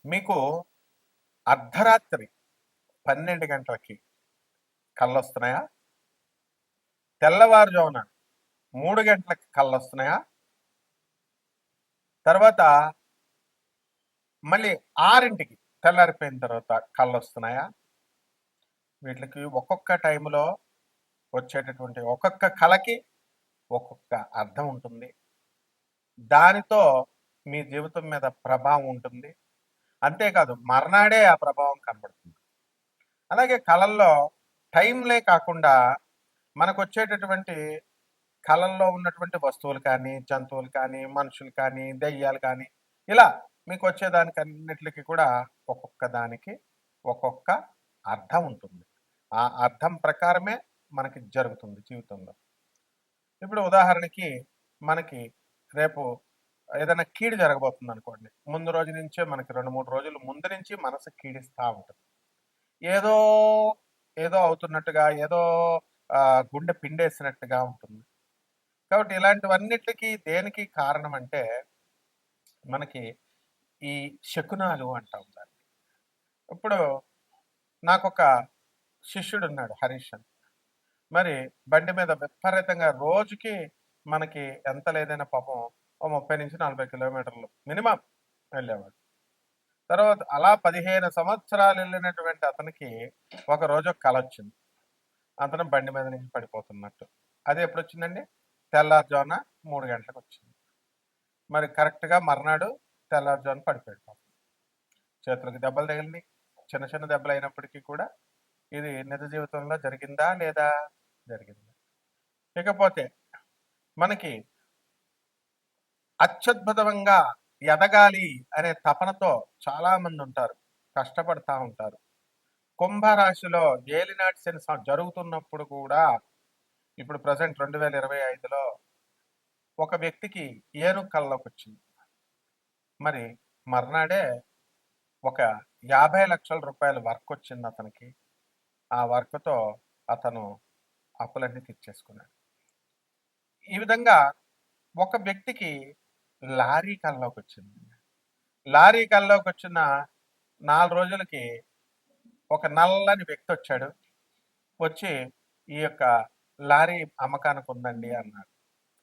మీకు అర్ధరాత్రి 12 గంటలకి కళ్ళొస్తున్నాయా? తెల్లవారుజామున 3 గంటలకి కళ్ళొస్తున్నాయా? తర్వాత మళ్ళీ 6ంటికి తెల్లారిపోయిన తర్వాత కళ్ళొస్తున్నాయా? వీటికి ఒక్కొక్క టైంలో వచ్చేటటువంటి ఒక్కొక్క కళకి ఒక్కొక్క అర్థం ఉంటుంది. దానితో మీ జీవితం మీద ప్రభావం ఉంటుంది. అంతేకాదు మర్నాడే ఆ ప్రభావం కనబడుతుంది. అలాగే కళల్లో టైంలే కాకుండా మనకొచ్చేటటువంటి కళల్లో ఉన్నటువంటి వస్తువులు కానీ, జంతువులు కానీ, మనుషులు కానీ, దెయ్యాలు కానీ ఇలా మీకు వచ్చేదానికన్నిటికి కూడా ఒక్కొక్క దానికి ఒక్కొక్క అర్థం ఉంటుంది. ఆ అర్థం ప్రకారమే మనకి జరుగుతుంది జీవితంలో. ఇప్పుడు ఉదాహరణకి మనకి రేపు ఏదైనా కీడు జరగబోతుంది అనుకోండి. ముందు రోజు నుంచే మనకి 2, 3 రోజులు ముందు నుంచి మనసు కీడిస్తా ఉంటుంది. ఏదో ఏదో అవుతున్నట్టుగా, ఏదో గుండె పిండేసినట్టుగా ఉంటుంది. కాబట్టి ఇలాంటివన్నిటికి దేనికి కారణం అంటే మనకి ఈ శకునాలు అంటాం దాన్ని. ఇప్పుడు నాకొక శిష్యుడున్నాడు హరీష్ అని. మరి బండి మీద విపరీతంగా రోజుకి మనకి ఎంత లేదైనా పాపం ఓ 30-40 కిలోమీటర్లు మినిమం వెళ్ళేవాడు. తర్వాత అలా 15 సంవత్సరాలు వెళ్ళినటువంటి అతనికి ఒక రోజు ఒక కల వచ్చింది. అతను బండి మీద నుంచి పడిపోతున్నట్టు. అది ఎప్పుడొచ్చిందండి? తెల్లారుజామున 3 గంటలకు వచ్చింది. మరి కరెక్ట్‌గా మర్నాడు తెల్లారుజామున పడిపోయాడు పాపం. చేతులకు దెబ్బలు తగిలినాయి. చిన్న చిన్న దెబ్బలు అయినప్పటికీ కూడా ఇది నిజ జీవితంలో జరిగిందా? లేదా? జరిగింది. ఇకపోతే మనకి అత్యద్భుతంగా ఎదగాలి అనే తపనతో చాలా మంది ఉంటారు. కష్టపడతా ఉంటారు. కుంభరాశిలో ఏలినాటి శని జరుగుతున్నప్పుడు కూడా ఇప్పుడు ప్రెజెంట్ 2025లో ఒక వ్యక్తికి ఏనుగు కల్లోకి వచ్చింది. మరి మర్నాడే ఒక 50 లక్షల రూపాయల వర్క్ వచ్చింది అతనికి. ఆ వర్క్‌తో అతను అప్పులన్నీ తీర్చేసుకున్నాడు. ఈ విధంగా ఒక వ్యక్తికి లారీ కల్లోకి వచ్చింది. లారీ కల్లోకి వచ్చిన 4 రోజులకి ఒక నల్లని వ్యక్తి వచ్చాడు. వచ్చి ఈ యొక్క లారీ అమ్మకానికి ఉందండి అన్నాడు.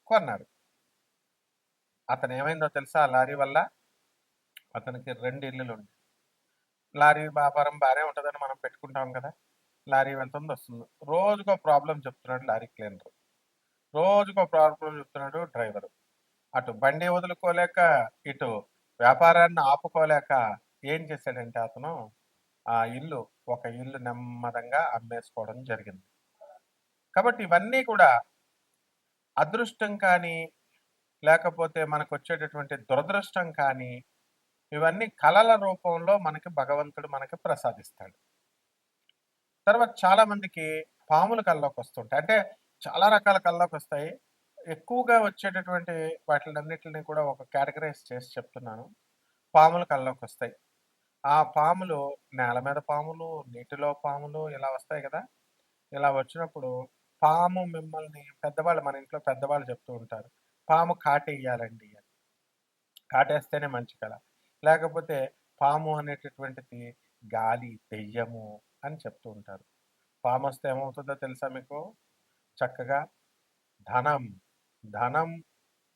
కొన్నాడు. అతను ఏమైందో తెలుసా? ఆ లారీ వల్ల అతనికి 2 ఇల్లులుండి. లారీ వ్యాపారం బానే ఉంటదని మనం పెట్టుకుంటాం కదా! లారీ వెళ్తుంది, వస్తుంది. రోజుకో ప్రాబ్లమ్ చెప్తున్నాడు లారీ క్లీనరు. రోజుకో ప్రాబ్లమ్ చెప్తున్నాడు డ్రైవరు. అటు బండి వదులుకోలేక, ఇటు వ్యాపారాన్ని ఆపుకోలేక ఏం చేశాడంటే అతను ఆ ఒక ఇల్లు నెమ్మదంగా అమ్మేసుకోవడం జరిగింది. కాబట్టి ఇవన్నీ కూడా అదృష్టం కానీ, లేకపోతే మనకొచ్చేటటువంటి దురదృష్టం కానీ, ఇవన్నీ కళల రూపంలో మనకి భగవంతుడు మనకి ప్రసాదిస్తాడు. తర్వాత చాలా మందికి పాములు కల్లోకొస్తుంటాయి. అంటే చాలా రకాల కల్లోకొస్తాయి. ఎక్కువగా వచ్చేటటువంటి వాటిలన్నిటిని కూడా ఒక కేటగరైజ్ చేసి చెప్తున్నాను. పాములు కల్లోకొస్తాయి. ఆ పాములు నేల మీద పాములు, నీటిలో పాములు ఇలా వస్తాయి కదా! ఇలా వచ్చినప్పుడు పాము మిమ్మల్ని పెద్దవాళ్ళు మన ఇంట్లో పెద్దవాళ్ళు చెప్తూ ఉంటారు. పాము కాటేయాలండి అని. కాటేస్తేనే మంచి కళ. లేకపోతే పాము అనేటటువంటిది గాలి, దెయ్యము అని చెప్తూ ఉంటారు. పామొస్తే ఏమవుతుందో తెలుసా మీకు? చక్కగా ధనం, ధనం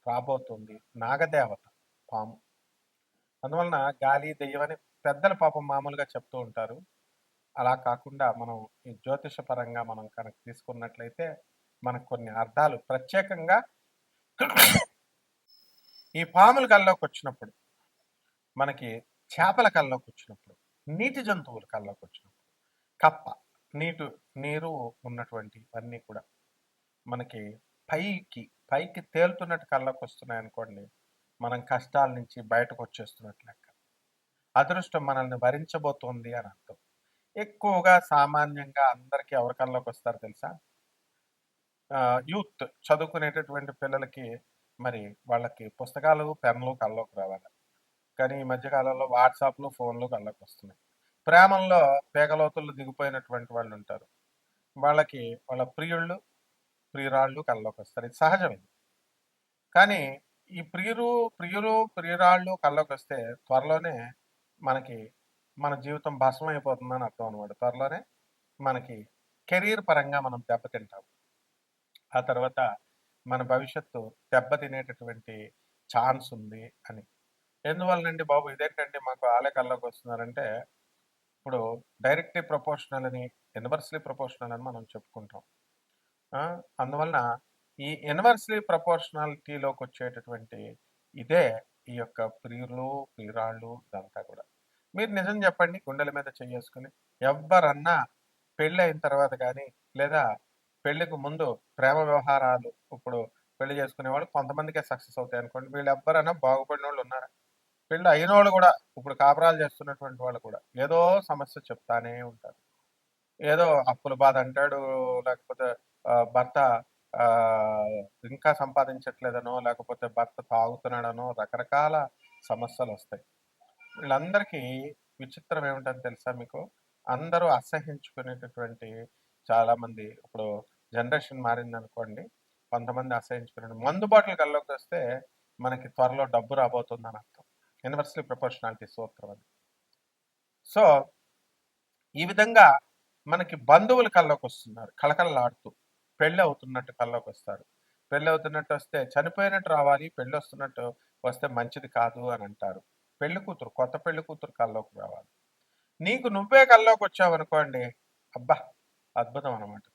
రాబోతుంది. నాగదేవత పాము. అందువలన గాలి, దెయ్యం అని పెద్దలు పాపం మామూలుగా చెప్తూ ఉంటారు. అలా కాకుండా మనం ఈ జ్యోతిష పరంగా మనం కనుక తీసుకున్నట్లయితే మనకు కొన్ని అర్థాలు ప్రత్యేకంగా ఈ పాముల కల్లోకొచ్చినప్పుడు, మనకి చేపల కల్లోకొచ్చినప్పుడు, నీటి జంతువుల కల్లోకొచ్చినప్పుడు, కప్ప, నీరు ఉన్నటువంటివన్నీ కూడా మనకి పైకి పైకి తేలుతున్నట్టు కల్లోకొస్తున్నాయనుకోండి, మనం కష్టాల నుంచి బయటకొచ్చేస్తున్నట్లు లెక్క. అదృష్టం మనల్ని వరించబోతోంది అని అర్థం. ఎక్కువగా సామాన్యంగా అందరికీ ఎవరి కల్లోకొస్తారు తెలుసా? యూత్ చదువుకునేటటువంటి పిల్లలకి మరి వాళ్ళకి పుస్తకాలు, పెన్నులు కల్లోకి రావాలి. కానీ ఈ మధ్య కాలంలో వాట్సాప్‌లు, ఫోన్‌లు కల్లోకొస్తున్నాయి. ప్రేమల్లో పేగలోతుల్లో దిగిపోయినటువంటి వాళ్ళుంటారు. వాళ్ళకి వాళ్ళ ప్రియురాళ్ళు కల్లోకొస్తారు. ఇది సహజమే. కానీ ఈ ప్రియులు, ప్రియురాళ్ళు కల్లోకొస్తే త్వరలోనే మనకి మన జీవితం భస్మం అయిపోతుందని అర్థం అనమాట. త్వరలోనే మనకి కెరీర్ పరంగా మనం దెబ్బతింటాం. ఆ తర్వాత మన భవిష్యత్తు దెబ్బతినేటటువంటి ఛాన్స్ ఉంది అని. ఎందువల్లనండి బాబు ఇదేంటండి మాకు ఆలే కల్లోకొస్తున్నారంటే, ఇప్పుడు డైరెక్ట్‌లీ ప్రపోర్షనల్ అని, ఇన్వర్స్‌లీ ప్రపోర్షనల్ అని మనం చెప్పుకుంటాం. ఆ! అందువలన ఈ ఇన్వర్స్‌లీ ప్రపోర్షనాలిటీలోకొచ్చేటటువంటి ఇదే ఈ యొక్క ప్రియులు, ప్రియురాళ్ళు ఇదంతా కూడా. మీరు నిజం చెప్పండి గుండెల మీద చెయ్యేసుకొని, ఎవ్వరన్నా పెళ్ళయిన తర్వాత గానీ, లేదా పెళ్ళికి ముందు ప్రేమ వ్యవహారాలు ఇప్పుడు పెళ్లి చేసుకునేవాళ్ళు కొంతమందికే సక్సెస్ అవుతాయనుకోండి. వీళ్ళెవ్వరైనా బాగుపడినోళ్ళున్నారా? పెళ్లి అయినోళ్ళు గూడా ఇప్పుడు కాపురాలు చేస్తున్నటువంటి వాళ్ళు కూడా ఏదో సమస్య చెప్తానే ఉంటారు. ఏదో అప్పుల బాధ అంటాడు. లేకపోతే భర్త ఆహ్, ఇంకా సంపాదించట్లేదనో, లేకపోతే భర్త తాగుతున్నాడనో రకరకాల సమస్యలొస్తాయి. వీళ్ళందరికీ విచిత్రం ఏమిటని తెలుసా మీకు? అందరూ అసహ్యించుకునేటటువంటి చాలామంది ఇప్పుడు జనరేషన్ మారిందనుకోండి. కొంతమంది అసహ్యించుకునే మందు బాటిల్ కల్లోకొస్తే మనకి త్వరలో డబ్బు రాబోతుందని అర్థం. యూనివర్సల్లీ ప్రపోర్షనాలిటీ సూత్రం అది. సో, ఈ విధంగా మనకి బంధువులు కల్లోకొస్తున్నారు కళకళలాడుతూ. పెళ్ళవుతున్నట్టు కల్లోకొస్తారు. పెళ్ళవుతున్నట్టు వస్తే చనిపోయినట్టు రావాలి, పెళ్ళొస్తున్నట్టు వస్తే మంచిది కాదు అనంటారు. పెళ్లి కూతురు, కొత్త పెళ్లి కూతురు కల్లోకి రావాలి. నీకు నువ్వే కల్లోకొచ్చావనుకోండి, అబ్బా! అద్భుతం అనమాట.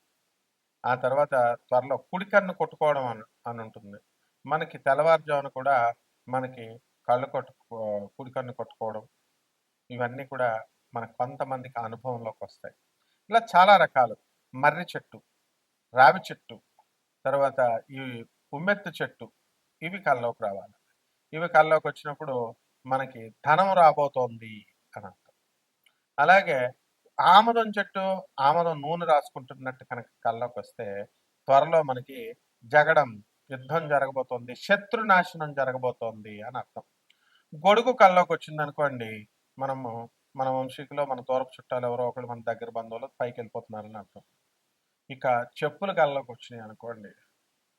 ఆ తర్వాత త్వరలో కుడి కన్ను కొట్టుకోవడం అనుంటుంది. మనకి తెల్లవారుజామున కూడా మనకి కళ్ళు కుడి కన్ను కొట్టుకోవడం, ఇవన్నీ కూడా మనకు కొంతమందికి అనుభవంలోకొస్తాయి. ఇలా చాలా రకాలు. మర్రి చెట్టు, రావి చెట్టు, తర్వాత ఈ ఉమ్మెత్తు చెట్టు ఇవి కల్లోకి రావాలి. ఇవి కల్లోకొచ్చినప్పుడు మనకి ధనం రాబోతోంది అని అర్థం. అలాగే ఆమదం చెట్టు, ఆమదం నూనె రాసుకుంటున్నట్టు కనుక కల్లోకొస్తే త్వరలో మనకి జగడం, యుద్ధం జరగబోతోంది, శత్రునాశనం జరగబోతోంది అని అర్థం. గొడుగు కల్లోకొచ్చిందనుకోండి, మనము మన వంశీకులో మన దూరపు చుట్టాలు ఎవరో ఒకళ్ళు మన దగ్గర బంధువులు పైకెళ్ళిపోతున్నారని అర్థం. ఇక చెప్పులు కల్లోకొచ్చినాయి అనుకోండి,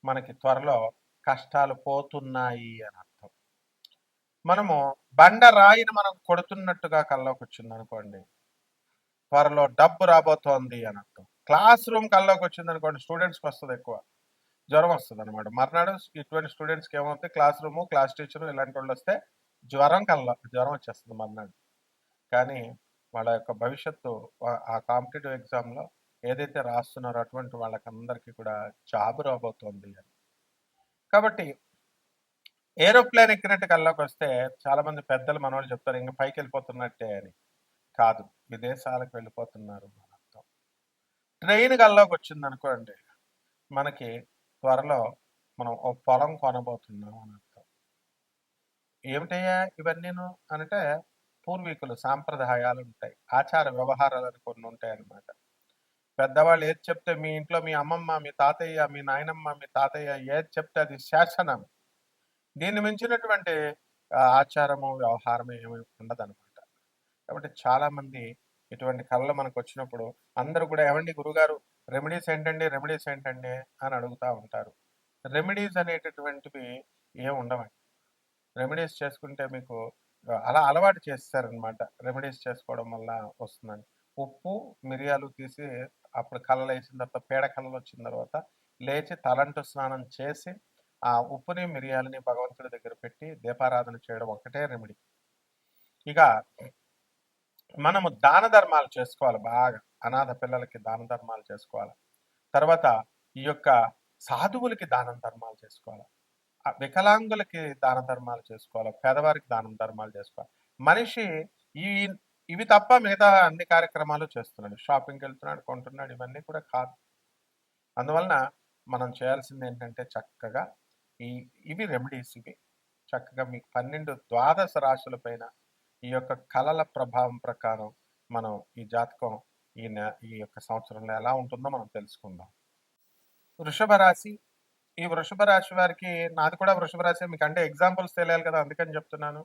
మనకి త్వరలో కష్టాలు పోతున్నాయి అని అర్థం. మనము బండరాయిని మనం కొడుతున్నట్టుగా కల్లోకొచ్చిందనుకోండి, త్వరలో డబ్బు రాబోతోంది అని అర్థం. క్లాస్ రూమ్ కల్లోకి వచ్చిందనుకోండి స్టూడెంట్స్‌కి వస్తది ఎక్కువ. జ్వరం వస్తదనమాట. మర్నాడు ఇటువంటి స్టూడెంట్స్‌కి ఏమవుతాయి క్లాస్ రూము, క్లాస్ టీచరు ఇలాంటోళ్ళొస్తే జ్వరం వచ్చేస్తది మర్నాడు. కానీ వాళ్ళ యొక్క భవిష్యత్తు ఆ కాంపిటీటివ్ ఎగ్జామ్‌లో ఏదైతే రాస్తున్నారో అటువంటి వాళ్ళకందరికీ కూడా జాబ్ రాబోతోంది అని. కాబట్టి ఏరోప్లేన్ ఎక్కినట్టు కల్లోకొస్తే చాలామంది పెద్దలు మనోళ్ళు చెప్తారు ఇంక పైకెళ్ళిపోతున్నట్టే అని. కాదు. విదేశాలకు వెళ్ళిపోతున్నారు అని అర్థం. ట్రైన్ కల్లోకొచ్చిందనుకోండి, మనకి త్వరలో మనం ఓ పొలం కొనబోతున్నాం అని అర్థం. ఏమిటయ్యా ఇవన్నీను అనంటే పూర్వీకులు సాంప్రదాయాలుంటాయి. ఆచార వ్యవహారాలని కొన్నుంటాయనమాట. పెద్దవాళ్ళు ఏది చెప్తే మీ ఇంట్లో మీ అమ్మమ్మ, మీ తాతయ్య, మీ నాయనమ్మ, మీ తాతయ్య ఏది చెప్తే అది శాసనం. దీన్ని మించినటువంటి ఆచారము, వ్యవహారం ఏమి ఉండదనమాట. కాబట్టి చాలామంది ఇటువంటి కళలు మనకొచ్చినప్పుడు అందరూ కూడా "ఏవండీ గురువుగారు రెమెడీస్ ఏంటండి? రెమెడీస్ ఏంటండి?" అని అడుగుతా ఉంటారు. రెమెడీస్ అనేటటువంటివి ఏమి ఉండవండి. రెమెడీస్ చేసుకుంటే మీకు అలా అలవాటు చేసేసారనమాట. రెమెడీస్ చేసుకోవడం వల్ల వస్తుందని. ఉప్పు, మిరియాలు తీసి అప్పుడు కళ్ళలేసిన తర్వాత పేడ కళ్ళలొచ్చిన తర్వాత లేచి తలంటు స్నానం చేసి, ఆ ఉప్పుని, మిరియాలని భగవంతుడి దగ్గర పెట్టి దీపారాధన చేయడం ఒకటే రెమెడీ. ఇక మనము దాన ధర్మాలు చేసుకోవాలి బాగా. అనాథ పిల్లలకి దాన ధర్మాలు చేసుకోవాలి. తర్వాత ఈ యొక్క సాధువులకి దానం ధర్మాలు చేసుకోవాలి. వికలాంగులకి దాన ధర్మాలు చేసుకోవాలి. పేదవారికి దానం ధర్మాలు చేసుకోవాలి. మనిషి ఈ ఇవి తప్ప మిగతా అన్ని కార్యక్రమాలు చేస్తున్నాడు. షాపింగ్‌కెళ్తున్నాడు, కొంటున్నాడు ఇవన్నీ కూడా కాదు. అందువలన మనం చేయాల్సిందేంటంటే చక్కగా ఈ ఇవి రెమెడీస్ ఇవి. చక్కగా మీకు 12 ద్వాదశ రాశుల పైన ఈ యొక్క కళల ప్రభావం ప్రకారం మనం ఈ జాతకం ఈ యొక్క సంవత్సరంలో ఎలా ఉంటుందో మనం తెలుసుకుందాం. వృషభ రాశి. ఈ వృషభ రాశి వారికి నాది కూడా వృషభ రాశే. మీకంటే ఎగ్జాంపుల్స్ తెలియాలి కదా! అందుకని చెప్తున్నాను.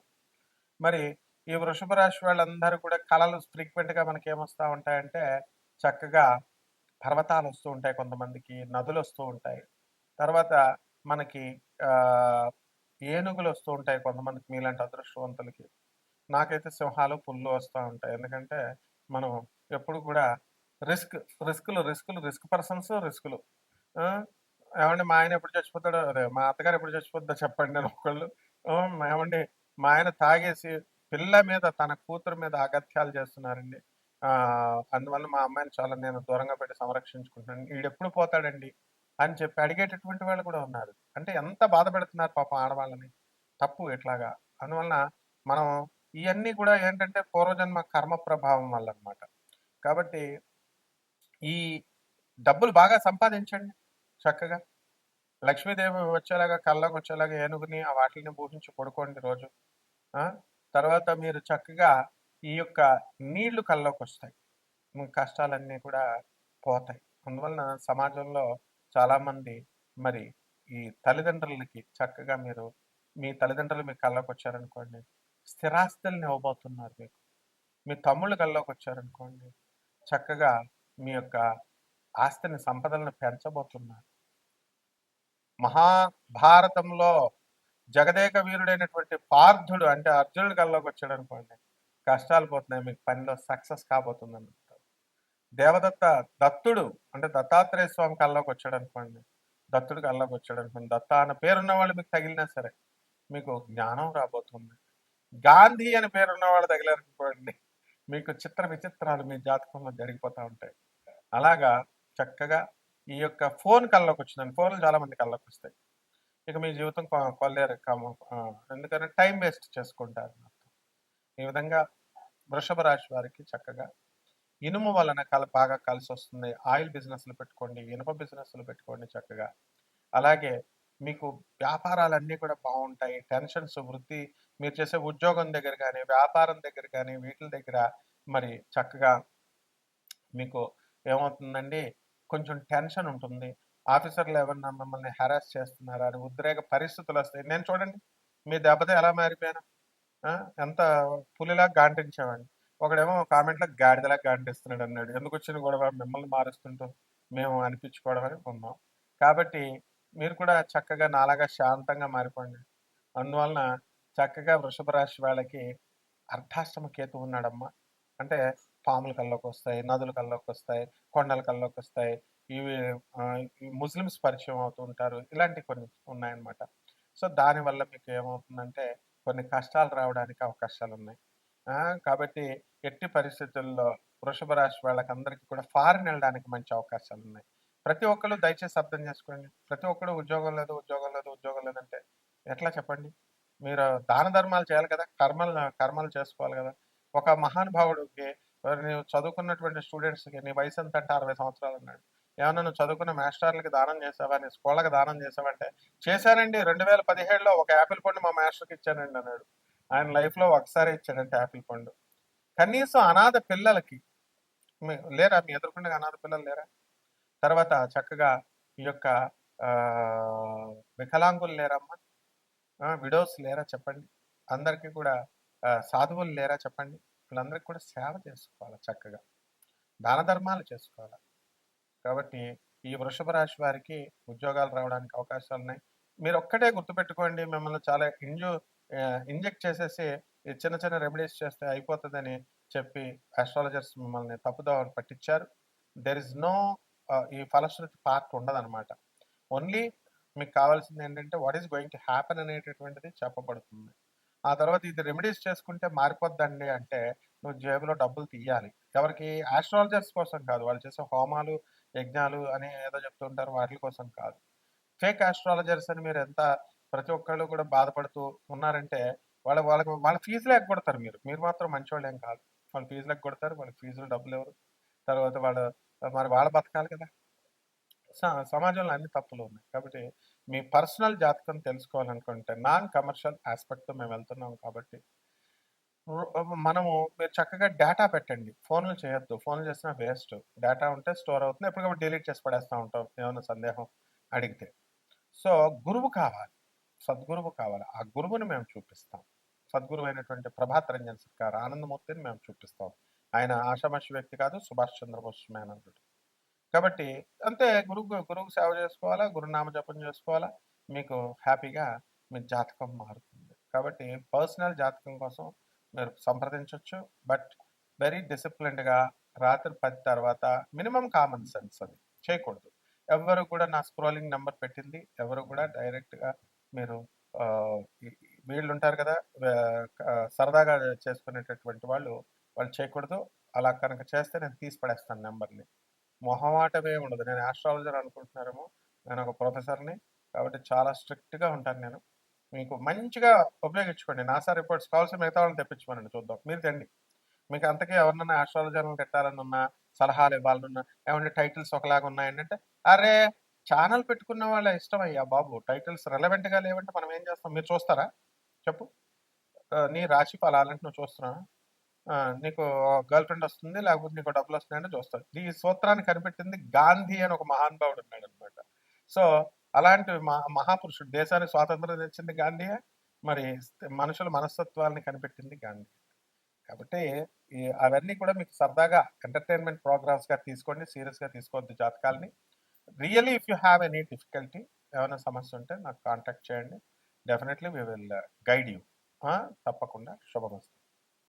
మరి ఈ వృషభ రాశి వాళ్ళందరూ కూడా కళలు ఫ్రీక్వెంట్‌గా మనకేమొస్తా ఉంటాయంటే, చక్కగా పర్వతాలొస్తూ ఉంటాయి కొంతమందికి, నదులొస్తూ ఉంటాయి. తర్వాత మనకి ఆహ్, ఏనుగులొస్తూ ఉంటాయి కొంతమందికి మీలాంటి అదృష్టవంతులకి. నాకైతే సింహాలు, పులులు వస్తా ఉంటాయి. ఎందుకంటే మనం ఎప్పుడు కూడా రిస్క్, రిస్క్ పర్సన్స్ రిస్కులు. ఆ! ఏవండీ మా ఆయన ఎప్పుడు చచ్చిపోతాడో అదే మా అత్తగారు ఎప్పుడు చచ్చిపోద్దో చెప్పండి అని ఒకళ్ళు. ఏవండీ మా ఆయన తాగేసి పిల్ల మీద తన కూతురు మీద అగత్యాలు చేస్తున్నారండి. అందువల్ల మా అమ్మాయిని చాలా నేను దూరంగా పెట్టి సంరక్షించుకుంటున్నాను. ఈడెప్పుడు పోతాడండి అని చెప్పి అడిగేటటువంటి వాళ్ళు కూడా ఉన్నారు. అంటే ఎంత బాధ పెడుతున్నారు పాపం ఆడవాళ్ళని. తప్పు ఇట్లాగా. అందువలన మనం ఇయన్నీ కూడా ఏంటంటే పూర్వజన్మ కర్మ ప్రభావం వల్లనమాట. కాబట్టి ఈ డబ్బులు బాగా సంపాదించండి చక్కగా. లక్ష్మీదేవి వచ్చేలాగా కల్లోకొచ్చేలాగా ఏనుగుని వాటిలిని ఊహించి పడుకోండి రోజు. ఆ! తర్వాత మీరు చక్కగా ఈ యొక్క నీళ్లు కల్లోకొస్తాయి. మీ కష్టాలన్నీ కూడా పోతాయి. అందువలన సమాజంలో చాలామంది మరి ఈ తల్లిదండ్రులకి చక్కగా మీరు మీ తల్లిదండ్రులు మీ కల్లోకొచ్చారనుకోండి, స్థిరాస్తుల్ని ఇవ్వబోతున్నారు మీకు. మీ తమ్ముళ్ళు కల్లోకొచ్చారనుకోండి, చక్కగా మీ యొక్క ఆస్తిని, సంపదలను పెంచబోతున్నారు. మహాభారతంలో జగదేక వీరుడైనటువంటి పార్థుడు అంటే అర్జునుడి కల్లోకి వచ్చాడు అనుకోండి, కష్టాలు పోతున్నాయి, మీకు పనిలో సక్సెస్ కాబోతుందని అంటారు. దేవదత్త దత్తుడు అంటే దత్తాత్రేయ స్వామి కల్లోకి వచ్చాడు అనుకోండి, దత్తుడు కల్లోకి వచ్చాడు అనుకోండి, దత్త అన్న పేరున్న వాళ్ళు మీకు తగిలినా సరే మీకు జ్ఞానం రాబోతుంది. గాంధీ అని పేరున్న వాళ్ళు తగిలారనుకోండి, మీకు చిత్ర విచిత్రాలు మీ జాతకంలో జరిగిపోతూ ఉంటాయి. అలాగా చక్కగా ఈ యొక్క ఫోన్ కల్లోకి వచ్చిందని, ఫోన్లు చాలా మంది కల్లోకి వస్తాయి. ఇక మీ జీవితం కొల్లేరు ఎందుకంటే టైం వేస్ట్ చేసుకుంటారు. ఈ విధంగా వృషభ రాశి వారికి చక్కగా ఇనుము వలన బాగా కలిసి వస్తుంది. ఆయిల్ బిజినెస్లు పెట్టుకోండి, ఇనుప బిజినెస్లు పెట్టుకోండి చక్కగా. అలాగే మీకు వ్యాపారాలన్నీ కూడా బాగుంటాయి. టెన్షన్స్ వృత్తి మీరు చేసే ఉద్యోగం దగ్గర కానీ, వ్యాపారం దగ్గర కానీ, వీటి దగ్గర మరి చక్కగా మీకు ఏమవుతుందండి, కొంచెం టెన్షన్ ఉంటుంది. ఆఫీసర్లు ఎవరన్నా మిమ్మల్ని హెరాస్ చేస్తున్నారా అని ఉద్రేక పరిస్థితులు వస్తాయి. నేను చూడండి మీ దెబ్బతో ఎలా మారిపోయాను. ఎంత పులిలా గాంటించామండి. ఒకడేమో కామెంట్లో గాడిదలా గాంటిస్తున్నాడు అన్నాడు. ఎందుకు వచ్చిన గొడవ మిమ్మల్ని మారుస్తుంటూ మేము అనిపించుకోవడం అని ఉన్నాం. కాబట్టి మీరు కూడా చక్కగా నాలాగా శాంతంగా మారిపోండి. అందువలన చక్కగా వృషభ రాశి వాళ్ళకి అర్ధాష్టమ కేతు ఉన్నాడమ్మా. అంటే పాముల కల్లోకి వస్తాయి, నదుల కల్లోకి వస్తాయి, కొండల కల్లోకి వస్తాయి. ఇవి ఈ ముస్లిమ్స్ పరిచయం అవుతూ ఉంటారు. ఇలాంటివి కొన్ని ఉన్నాయన్నమాట. సో దానివల్ల మీకు ఏమవుతుందంటే కొన్ని కష్టాలు రావడానికి అవకాశాలు ఉన్నాయి. కాబట్టి ఎట్టి పరిస్థితుల్లో వృషభ రాశి వాళ్ళకందరికీ కూడా ఫారిన్ వెళ్ళడానికి మంచి అవకాశాలు ఉన్నాయి. ప్రతి ఒక్కరు దయచేసి అర్థం చేసుకోండి. ప్రతి ఒక్కరు ఉద్యోగం లేదు, ఉద్యోగం లేదు, ఉద్యోగం లేదంటే ఎట్లా చెప్పండి? మీరు దాన ధర్మాలు చేయాలి కదా! కర్మలు చేసుకోవాలి కదా! ఒక మహానుభావుడికి నీవు చదువుకున్నటువంటి స్టూడెంట్స్‌కి నీ వయసు ఎంత అంటే 60 సంవత్సరాలు అన్నాడు. ఏమన్నా నువ్వు చదువుకున్న మాస్టర్‌లకి దానం చేసావా? నీ స్కూళ్ళకి దానం చేసావా అంటే, చేశానండి 2017లో ఒక యాపిల్ పండు మా మాస్టర్‌కి ఇచ్చానండి అన్నాడు. ఆయన లైఫ్‌లో ఒకసారే ఇచ్చాడంట యాపిల్ పండు. కనీసం అనాథ పిల్లలకి లేరా మీ ఎదురుగుండా అనాథ పిల్లలు లేరా? తర్వాత చక్కగా ఈ యొక్క వికలాంగులు లేరమ్మా? విడోస్ లేరా చెప్పండి? అందరికీ కూడా సాధువులు లేరా చెప్పండి? వీళ్ళందరికీ కూడా సేవ చేసుకోవాలి చక్కగా. దాన ధర్మాలు చేసుకోవాలి. కాబట్టి ఈ వృషభ రాశి వారికి ఉద్యోగాలు రావడానికి అవకాశాలున్నాయి. మీరు ఒక్కటే గుర్తుపెట్టుకోండి, మిమ్మల్ని చాలా ఇంజెక్ట్ చేసేసి చిన్న చిన్న రెమెడీస్ చేస్తే అయిపోతుందని చెప్పి ఆస్ట్రాలజర్స్ మిమ్మల్ని తప్పుదోవ పట్టించారు. దెర్ ఇస్ నో ఈ ఫలశ్రుతి పార్ట్ ఉండదన్నమాట. ఓన్లీ మీకు కావాల్సింది ఏంటంటే what is going to happen అనేటటువంటిది చెప్పబడుతుంది. ఆ తర్వాత ఇది రెమెడీస్ చేసుకుంటే మారిపోద్దండి అంటే నువ్వు జేబులో డబ్బులు తీయాలి. ఎవరికి? ఆస్ట్రాలజర్స్ కోసం కాదు. వాళ్ళు చేసే హోమాలు, యజ్ఞాలు అని ఏదో చెప్తుంటారు వాటి కోసం కాదు. ఫేక్ ఆస్ట్రాలజర్స్ అని మీరు ఎంత ప్రతి ఒక్కళ్ళు కూడా బాధపడుతూ ఉన్నారంటే వాళ్ళ ఫీజులు ఎగ్గొడతారు మీరు. మీరు మాత్రం మంచోళ్ళేం కాదు. వాళ్ళు ఫీజులు ఎగ్గొడతారు. వాళ్ళకి ఫీజులు డబ్బులెవరు? తర్వాత మరి వాళ్ళు బతకాలి కదా! సమాజంలో అన్ని తప్పులు ఉన్నాయి. కాబట్టి మీ పర్సనల్ జాతకం తెలుసుకోవాలనుకుంటే నాన్ కమర్షియల్ ఆస్పెక్ట్‌తో మేము వెళ్తున్నాం కాబట్టి మీరు చక్కగా డేటా పెట్టండి. ఫోన్‌లు చేయొద్దు. ఫోన్‌లు చేసినా వేస్ట్. డేటా ఉంటే స్టోర్ అవుతుంది. ఎప్పటికప్పుడు డిలీట్ చేసి పడేస్తా ఉంటాం ఏమన్నా సందేహం అడిగితే. సో గురువు కావాలి. సద్గురువు కావాలి. ఆ గురువుని మేము చూపిస్తాం. సద్గురువైనటువంటి ప్రభాత్ రంజన్ సర్కార్ ఆనందమూర్తిని మేము చూపిస్తాం. ఆయన ఆషామాషి వ్యక్తి కాదు. సుభాష్ చంద్రబోస్ మేనల్లుడు. కాబట్టి అంతే గురువుకు సేవ చేసుకోవాలా, గురునామ జపం చేసుకోవాలా, మీకు హ్యాపీగా మీ జాతకం మారుతుంది. కాబట్టి పర్సనల్ జాతకం కోసం మీరు సంప్రదించొచ్చు. బట్ వెరీ డిసిప్లిన్డ్‌గా రాత్రి 10 తర్వాత మినిమమ్ కామన్ సెన్స్ అది చేయకూడదు. ఎవ్వరు కూడా నా స్క్రోలింగ్ నంబర్ పెట్టింది ఎవరు కూడా డైరెక్ట్‌గా మీరు ఈ వీళ్ళుంటారు కదా! సరదాగా చేసుకునేటటువంటి వాళ్ళు చేయకూడదు. అలా కనుక చేస్తే నేను తీసి పడేస్తాను నంబర్‌ని. మొహమాటమే ఉండదు. నేను ఆస్ట్రాలజర్ అనుకుంటున్నారేమో. నేనొక ప్రొఫెసర్‌ని. కాబట్టి చాలా స్ట్రిక్ట్‌గా ఉంటాను నేను. మీకు మంచిగా ఉపయోగించుకోండి. నాసా రిపోర్ట్స్ కావాల్సిన మిగతా వాళ్ళని తెప్పించమనండి చూద్దాం. మీరు తెండి. మీకు అంతకీ ఎవరినన్నా ఆస్ట్రాలజర్‌లని పెట్టాలనున్నా, సలహాలు ఇవ్వాలనున్నా, ఏవండీ టైటిల్స్ ఒకలాగా ఉన్నాయండి అంటే, అరే! ఛానెల్ పెట్టుకున్న వాళ్ళ ఇష్టమయ్యా బాబు. టైటిల్స్ రెలెవెంట్‌గా లేవంటే మనం ఏం చేస్తాం? మీరు చూస్తారా? చెప్పు. నీ రాశి ఫలాలంటే నువ్వు చూస్తున్నావా? నీకు గర్ల్ ఫ్రెండ్ వస్తుంది, లేకపోతే నీకు డబ్బులొస్తున్నాయంటే చూస్తావు. ఈ సూత్రాన్ని కనిపెట్టింది గాంధీ అని ఒక మహానుభావుడు ఉన్నాడనమాట. సో, అలాంటి మహాపురుషుడు. దేశానికి స్వాతంత్రం తెచ్చింది గాంధీయే. మరి మనుషుల మనస్తత్వాల్ని కనిపెట్టింది గాంధీ. కాబట్టి అవన్నీ కూడా మీకు సరదాగా ఎంటర్‌టైన్‌మెంట్ ప్రోగ్రామ్స్‌గా తీసుకోండి. సీరియస్‌గా తీసుకోవద్దు జాతకాల్ని. Really if you have any difficulty ఏమైనా సమస్య ఉంటే నాకు కాంటాక్ట్ చేయండి. Definitely we will guide you. తప్పకుండా. శుభమస్తు.